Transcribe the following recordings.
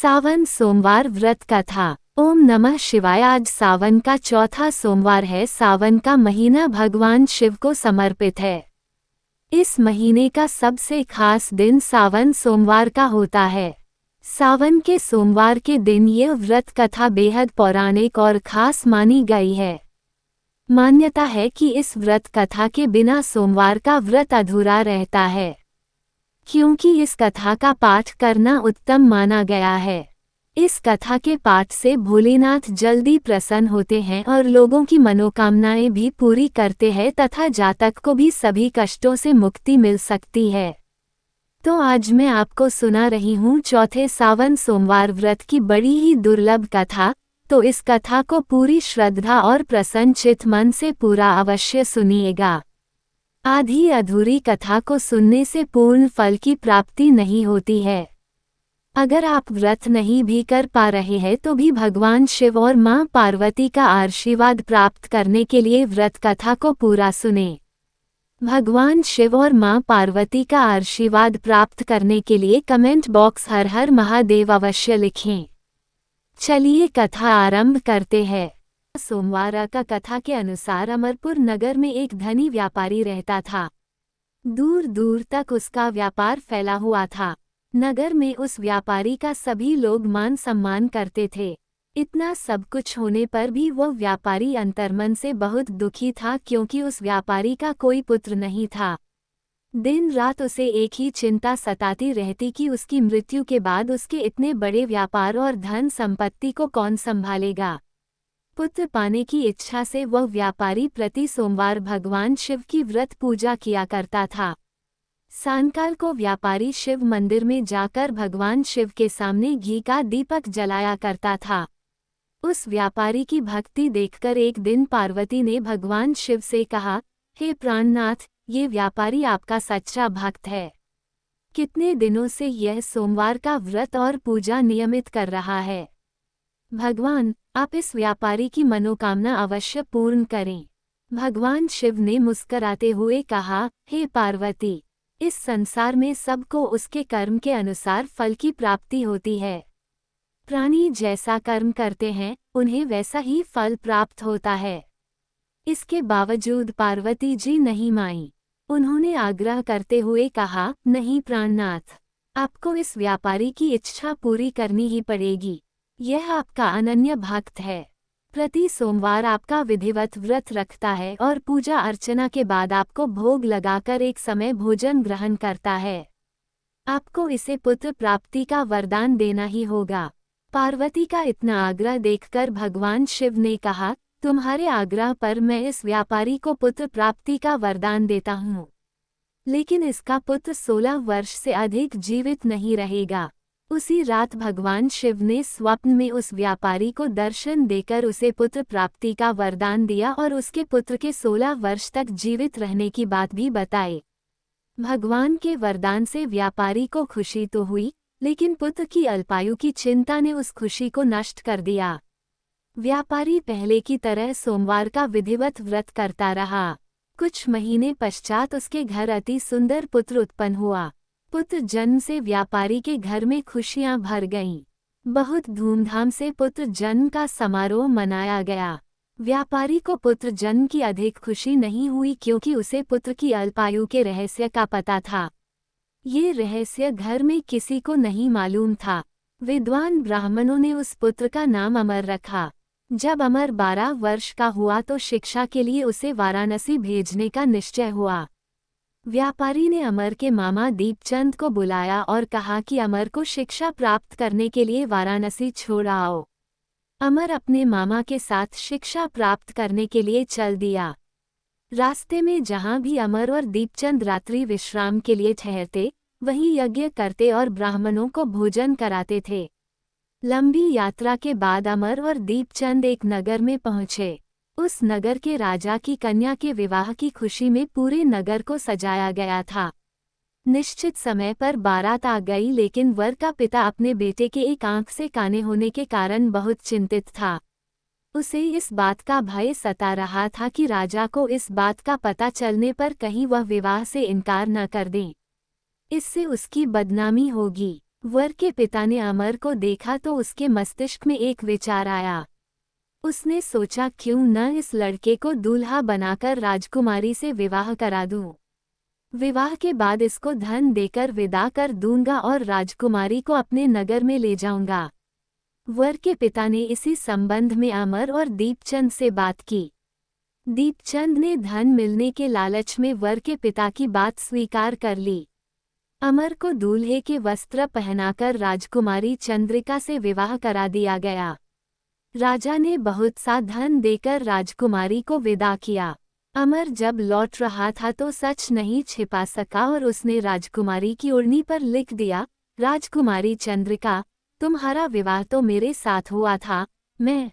सावन सोमवार व्रत कथा। ओम नमः शिवाय। आज सावन का चौथा सोमवार है। सावन का महीना भगवान शिव को समर्पित है। इस महीने का सबसे खास दिन सावन सोमवार का होता है। सावन के सोमवार के दिन यह व्रत कथा बेहद पौराणिक और खास मानी गई है। मान्यता है कि इस व्रत कथा के बिना सोमवार का व्रत अधूरा रहता है, क्योंकि इस कथा का पाठ करना उत्तम माना गया है। इस कथा के पाठ से भोलेनाथ जल्दी प्रसन्न होते हैं और लोगों की मनोकामनाएं भी पूरी करते हैं तथा जातक को भी सभी कष्टों से मुक्ति मिल सकती है। तो आज मैं आपको सुना रही हूँ चौथे सावन सोमवार व्रत की बड़ी ही दुर्लभ कथा। तो इस कथा को पूरी श्रद्धा और प्रसन्न चित्त मन से पूरा अवश्य सुनिएगा। आधी अधूरी कथा को सुनने से पूर्ण फल की प्राप्ति नहीं होती है। अगर आप व्रत नहीं भी कर पा रहे हैं तो भी भगवान शिव और मां पार्वती का आशीर्वाद प्राप्त करने के लिए व्रत कथा को पूरा सुने। भगवान शिव और मां पार्वती का आशीर्वाद प्राप्त करने के लिए कमेंट बॉक्स हर हर महादेव अवश्य लिखें। चलिए कथा आरंभ करते हैं। सोमवार का कथा के अनुसार अमरपुर नगर में एक धनी व्यापारी रहता था। दूर दूर तक उसका व्यापार फैला हुआ था। नगर में उस व्यापारी का सभी लोग मान सम्मान करते थे। इतना सब कुछ होने पर भी वह व्यापारी अंतर्मन से बहुत दुखी था, क्योंकि उस व्यापारी का कोई पुत्र नहीं था। दिन रात उसे एक ही चिंता सताती रहती कि उसकी मृत्यु के बाद उसके इतने बड़े व्यापार और धन संपत्ति को कौन संभालेगा। पुत्र पाने की इच्छा से वह व्यापारी प्रति सोमवार भगवान शिव की व्रत पूजा किया करता था। सायंकाल को व्यापारी शिव मंदिर में जाकर भगवान शिव के सामने घी का दीपक जलाया करता था। उस व्यापारी की भक्ति देखकर एक दिन पार्वती ने भगवान शिव से कहा, हे प्राणनाथ, ये व्यापारी आपका सच्चा भक्त है। कितने दिनों से यह सोमवार का व्रत और पूजा नियमित कर रहा है। भगवान, आप इस व्यापारी की मनोकामना अवश्य पूर्ण करें। भगवान शिव ने मुस्कराते हुए कहा, हे पार्वती, इस संसार में सबको उसके कर्म के अनुसार फल की प्राप्ति होती है। प्राणी जैसा कर्म करते हैं उन्हें वैसा ही फल प्राप्त होता है। इसके बावजूद पार्वती जी नहीं मानी। उन्होंने आग्रह करते हुए कहा, नहीं प्राणनाथ, आपको इस व्यापारी की इच्छा पूरी करनी ही पड़ेगी। यह आपका अनन्य भक्त है। प्रति सोमवार आपका विधिवत व्रत रखता है और पूजा अर्चना के बाद आपको भोग लगाकर एक समय भोजन ग्रहण करता है। आपको इसे पुत्र प्राप्ति का वरदान देना ही होगा। पार्वती का इतना आग्रह देखकर भगवान शिव ने कहा, तुम्हारे आग्रह पर मैं इस व्यापारी को पुत्र प्राप्ति का वरदान देता हूँ, लेकिन इसका पुत्र 16 वर्ष से अधिक जीवित नहीं रहेगा। उसी रात भगवान शिव ने स्वप्न में उस व्यापारी को दर्शन देकर उसे पुत्र प्राप्ति का वरदान दिया और उसके पुत्र के 16 वर्ष तक जीवित रहने की बात भी बताई। भगवान के वरदान से व्यापारी को खुशी तो हुई, लेकिन पुत्र की अल्पायु की चिंता ने उस खुशी को नष्ट कर दिया। व्यापारी पहले की तरह सोमवार का विधिवत व्रत करता रहा। कुछ महीने पश्चात उसके घर अति सुंदर पुत्र उत्पन्न हुआ। पुत्र जन्म से व्यापारी के घर में खुशियां भर गईं। बहुत धूमधाम से पुत्र जन्म का समारोह मनाया गया। व्यापारी को पुत्र जन्म की अधिक खुशी नहीं हुई, क्योंकि उसे पुत्र की अल्पायु के रहस्य का पता था। ये रहस्य घर में किसी को नहीं मालूम था। विद्वान ब्राह्मणों ने उस पुत्र का नाम अमर रखा। जब अमर 12 वर्ष का हुआ तो शिक्षा के लिए उसे वाराणसी भेजने का निश्चय हुआ। व्यापारी ने अमर के मामा दीपचंद को बुलाया और कहा कि अमर को शिक्षा प्राप्त करने के लिए वाराणसी छोड़ आओ। अमर अपने मामा के साथ शिक्षा प्राप्त करने के लिए चल दिया। रास्ते में जहां भी अमर और दीपचंद रात्रि विश्राम के लिए ठहरते, वहीं यज्ञ करते और ब्राह्मणों को भोजन कराते थे। लंबी यात्रा के बाद अमर और दीपचंद एक नगर में पहुंचे। उस नगर के राजा की कन्या के विवाह की खुशी में पूरे नगर को सजाया गया था। निश्चित समय पर बारात आ गई, लेकिन वर का पिता अपने बेटे के एक आंख से काने होने के कारण बहुत चिंतित था। उसे इस बात का भय सता रहा था कि राजा को इस बात का पता चलने पर कहीं वह विवाह से इनकार न कर दें। इससे उसकी बदनामी होगी। वर के पिता ने अमर को देखा तो उसके मस्तिष्क में एक विचार आया। उसने सोचा क्यों न इस लड़के को दूल्हा बनाकर राजकुमारी से विवाह करा दूं। विवाह के बाद इसको धन देकर विदा कर दूंगा और राजकुमारी को अपने नगर में ले जाऊंगा। वर के पिता ने इसी संबंध में अमर और दीपचंद से बात की। दीपचंद ने धन मिलने के लालच में वर के पिता की बात स्वीकार कर ली। अमर को दूल्हे के वस्त्र पहनाकर राजकुमारी चंद्रिका से विवाह करा दिया गया। राजा ने बहुत सा धन देकर राजकुमारी को विदा किया। अमर जब लौट रहा था तो सच नहीं छिपा सका और उसने राजकुमारी की ओढ़नी पर लिख दिया, राजकुमारी चंद्रिका, तुम्हारा विवाह तो मेरे साथ हुआ था, मैं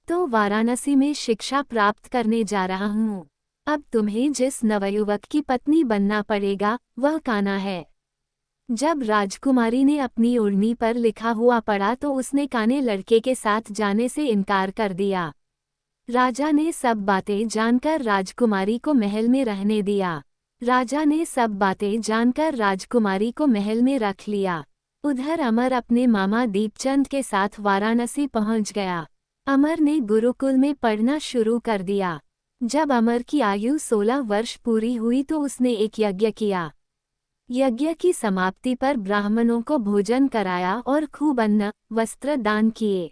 तो वाराणसी में शिक्षा प्राप्त करने जा रहा हूँ। अब तुम्हें जिस नवयुवक की पत्नी बनना पड़ेगा वह कान्हा है। जब राजकुमारी ने अपनी ओढ़नी पर लिखा हुआ पढ़ा तो उसने कान्हे लड़के के साथ जाने से इनकार कर दिया। राजा ने सब बातें जानकर राजकुमारी को महल में रहने दिया। राजा ने सब बातें जानकर राजकुमारी को महल में रख लिया। उधर अमर अपने मामा दीपचंद के साथ वाराणसी पहुंच गया। अमर ने गुरुकुल में पढ़ना शुरू कर दिया। जब अमर की आयु 16 वर्ष पूरी हुई तो उसने एक यज्ञ किया। यज्ञ की समाप्ति पर ब्राह्मणों को भोजन कराया और खूब अन्न वस्त्र दान किए।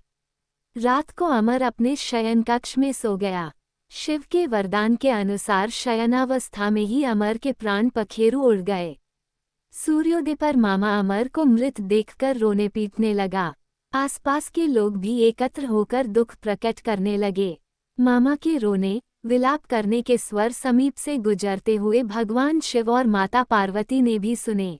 रात को अमर अपने शयन कक्ष में सो गया। शिव के वरदान के अनुसार शयनावस्था में ही अमर के प्राण पखेरु उड़ गए। सूर्योदय पर मामा अमर को मृत देखकर रोने पीटने लगा। आसपास के लोग भी एकत्र होकर दुख प्रकट करने लगे। मामा के रोने विलाप करने के स्वर समीप से गुजरते हुए भगवान शिव और माता पार्वती ने भी सुने।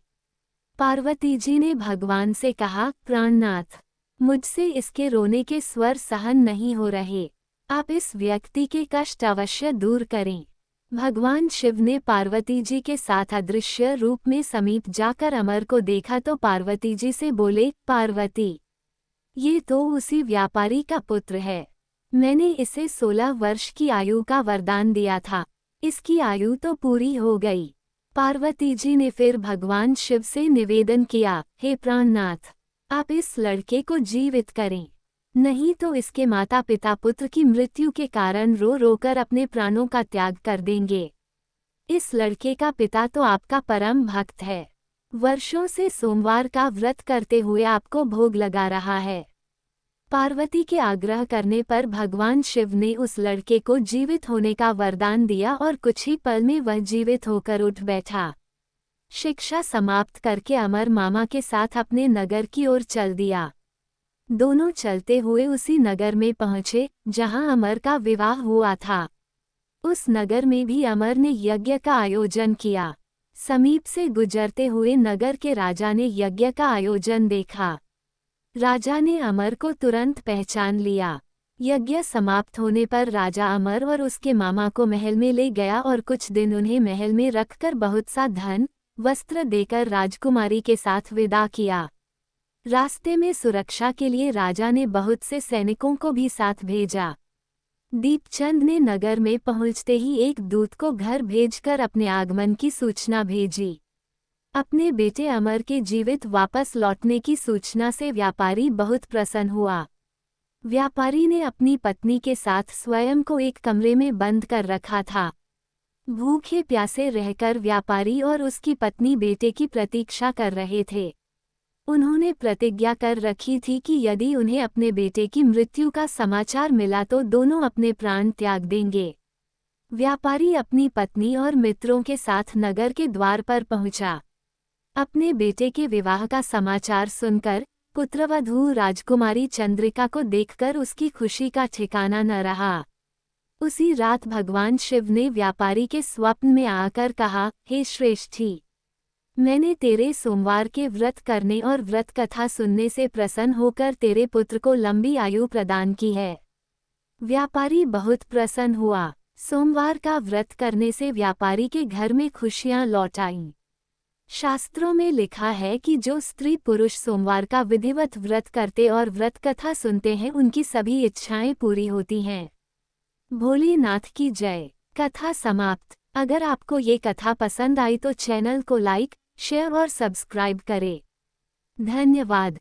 पार्वती जी ने भगवान से कहा, प्राणनाथ, मुझसे इसके रोने के स्वर सहन नहीं हो रहे, आप इस व्यक्ति के कष्ट अवश्य दूर करें। भगवान शिव ने पार्वती जी के साथ अदृश्य रूप में समीप जाकर अमर को देखा तो पार्वती जी से बोले, पार्वती, ये तो उसी व्यापारी का पुत्र है। मैंने इसे 16 वर्ष की आयु का वरदान दिया था, इसकी आयु तो पूरी हो गई। पार्वती जी ने फिर भगवान शिव से निवेदन किया, हे प्राणनाथ, आप इस लड़के को जीवित करें, नहीं तो इसके माता पिता पुत्र की मृत्यु के कारण रो रोकर अपने प्राणों का त्याग कर देंगे। इस लड़के का पिता तो आपका परम भक्त है, वर्षों से सोमवार का व्रत करते हुए आपको भोग लगा रहा है। पार्वती के आग्रह करने पर भगवान शिव ने उस लड़के को जीवित होने का वरदान दिया और कुछ ही पल में वह जीवित होकर उठ बैठा। शिक्षा समाप्त करके अमर मामा के साथ अपने नगर की ओर चल दिया। दोनों चलते हुए उसी नगर में पहुंचे जहां अमर का विवाह हुआ था। उस नगर में भी अमर ने यज्ञ का आयोजन किया। समीप से गुजरते हुए नगर के राजा ने यज्ञ का आयोजन देखा। राजा ने अमर को तुरंत पहचान लिया। यज्ञ समाप्त होने पर राजा अमर और उसके मामा को महल में ले गया और कुछ दिन उन्हें महल में रखकर बहुत सा धन वस्त्र देकर राजकुमारी के साथ विदा किया। रास्ते में सुरक्षा के लिए राजा ने बहुत से सैनिकों को भी साथ भेजा। दीपचंद ने नगर में पहुंचते ही एक दूत को घर भेजकर अपने आगमन की सूचना भेजी। अपने बेटे अमर के जीवित वापस लौटने की सूचना से व्यापारी बहुत प्रसन्न हुआ। व्यापारी ने अपनी पत्नी के साथ स्वयं को एक कमरे में बंद कर रखा था। भूखे प्यासे रहकर व्यापारी और उसकी पत्नी बेटे की प्रतीक्षा कर रहे थे। उन्होंने प्रतिज्ञा कर रखी थी कि यदि उन्हें अपने बेटे की मृत्यु का समाचार मिला तो दोनों अपने प्राण त्याग देंगे। व्यापारी अपनी पत्नी और मित्रों के साथ नगर के द्वार पर पहुंचा। अपने बेटे के विवाह का समाचार सुनकर पुत्रवधू राजकुमारी चंद्रिका को देखकर उसकी खुशी का ठिकाना न रहा। उसी रात भगवान शिव ने व्यापारी के स्वप्न में आकर कहा, हे श्रेष्ठी, मैंने तेरे सोमवार के व्रत करने और व्रत कथा सुनने से प्रसन्न होकर तेरे पुत्र को लंबी आयु प्रदान की है। व्यापारी बहुत प्रसन्न हुआ। सोमवार का व्रत करने से व्यापारी के घर में खुशियां लौट आईं। शास्त्रों में लिखा है कि जो स्त्री पुरुष सोमवार का विधिवत व्रत करते और व्रत कथा सुनते हैं उनकी सभी इच्छाएं पूरी होती हैं। भोलेनाथ की जय। कथा समाप्त। अगर आपको ये कथा पसंद आई तो चैनल को लाइक, शेयर और सब्सक्राइब करें। धन्यवाद।